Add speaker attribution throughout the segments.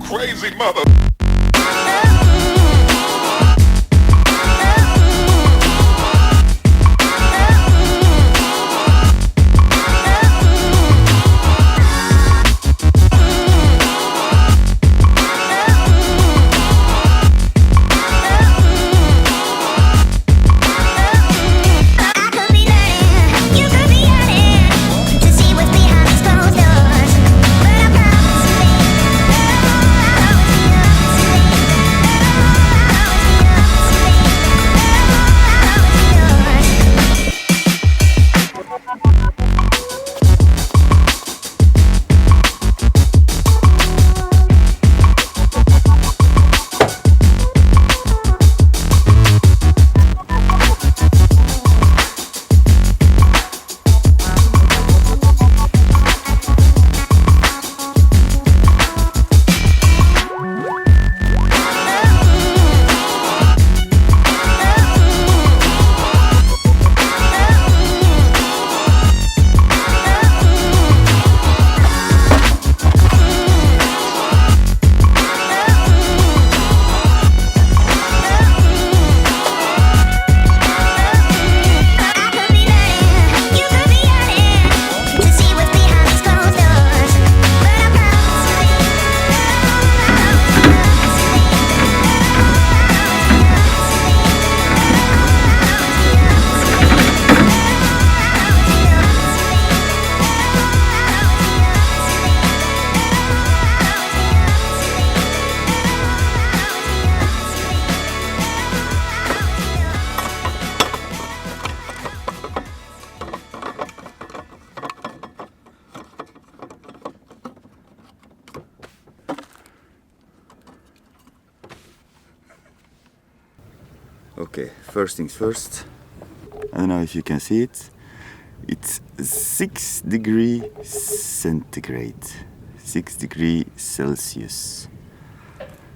Speaker 1: crazy mother.
Speaker 2: Okay, first things first. I don't know if you can see it. It's 6 degrees centigrade, 6 degrees Celsius.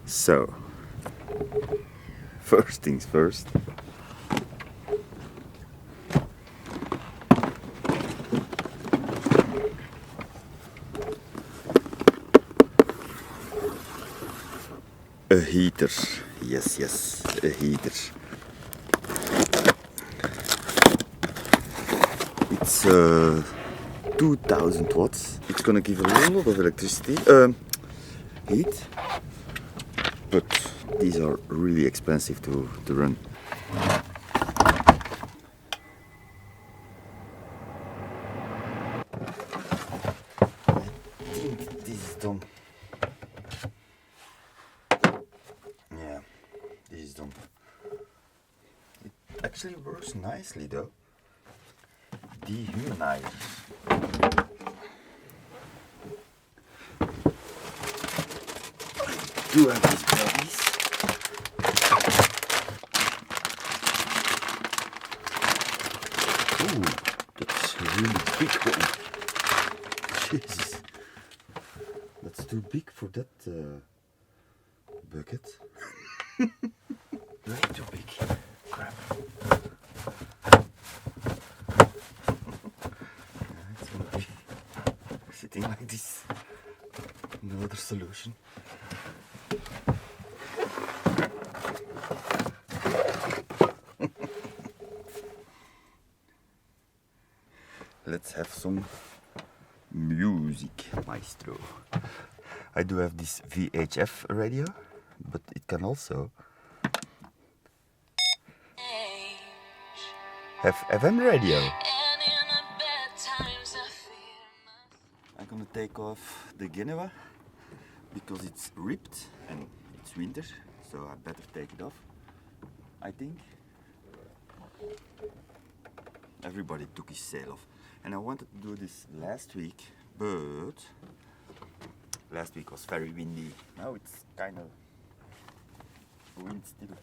Speaker 2: So, first things first. A heater, yes, a heater. It's 2000 watts. It's gonna give a lot of electricity, heat, but these are really expensive to run. I think this is done. Yeah, this is done. It actually works nicely though. Dehumanizer. Do have these babies. Ooh, that's a really big one. Jesus, that's too big for that bucket. Way too big. Crap. It's gonna be sitting like this. No other solution. Let's have some music, maestro. I do have this VHF radio, but it can also have FM radio. I'm gonna take off the Genoa because it's ripped and it's winter, so I better take it off, I think. Everybody took his sail off. And I wanted to do this last week, but last week was very windy. Now it's kind of wind still.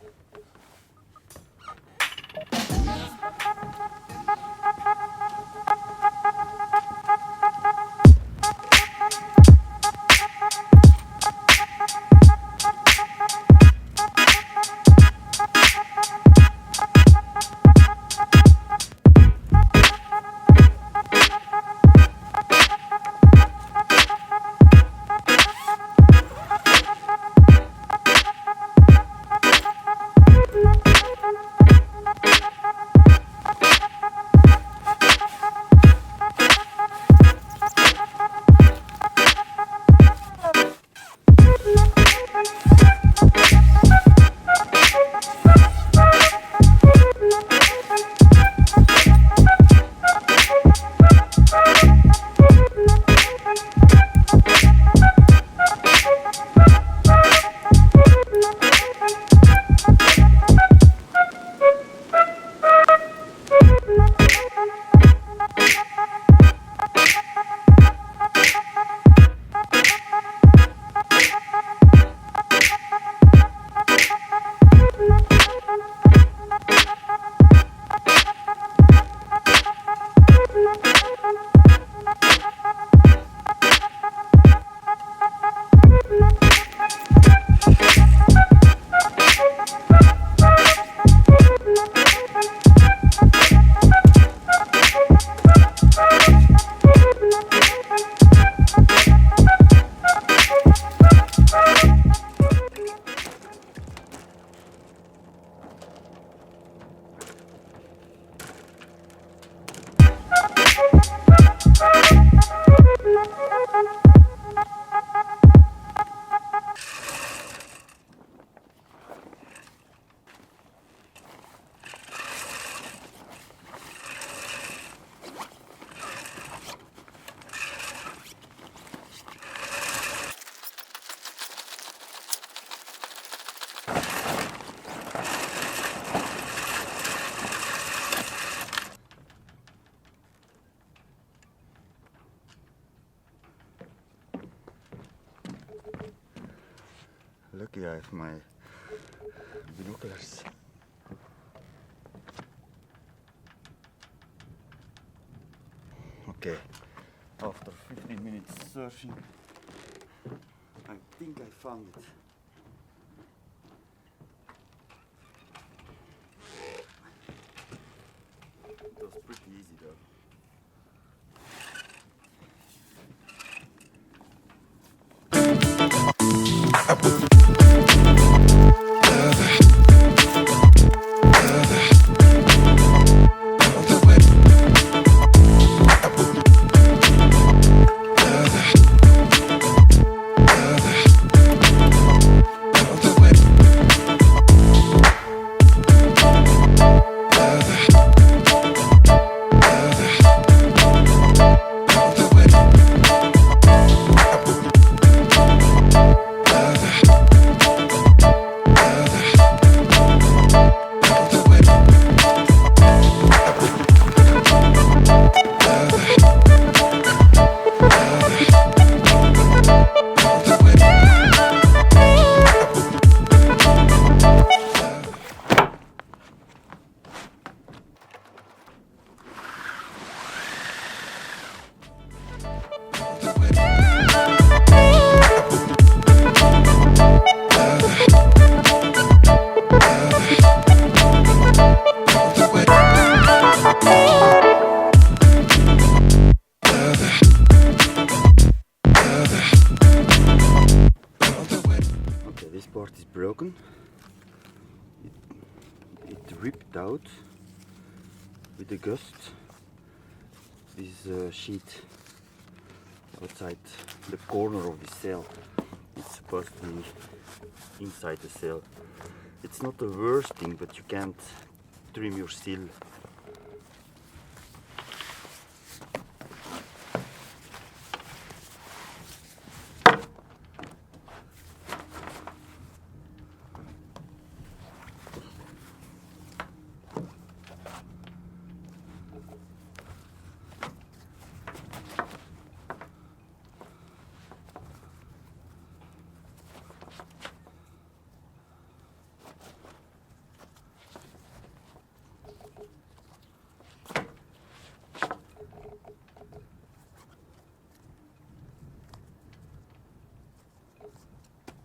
Speaker 2: Lucky I have my binoculars. Okay, after 15 minutes searching, I think I found it. It was pretty easy though. This part is broken. It ripped out with a gust. This sheet outside the corner of the sail. It's supposed to be inside the sail. It's not the worst thing, but you can't trim your sail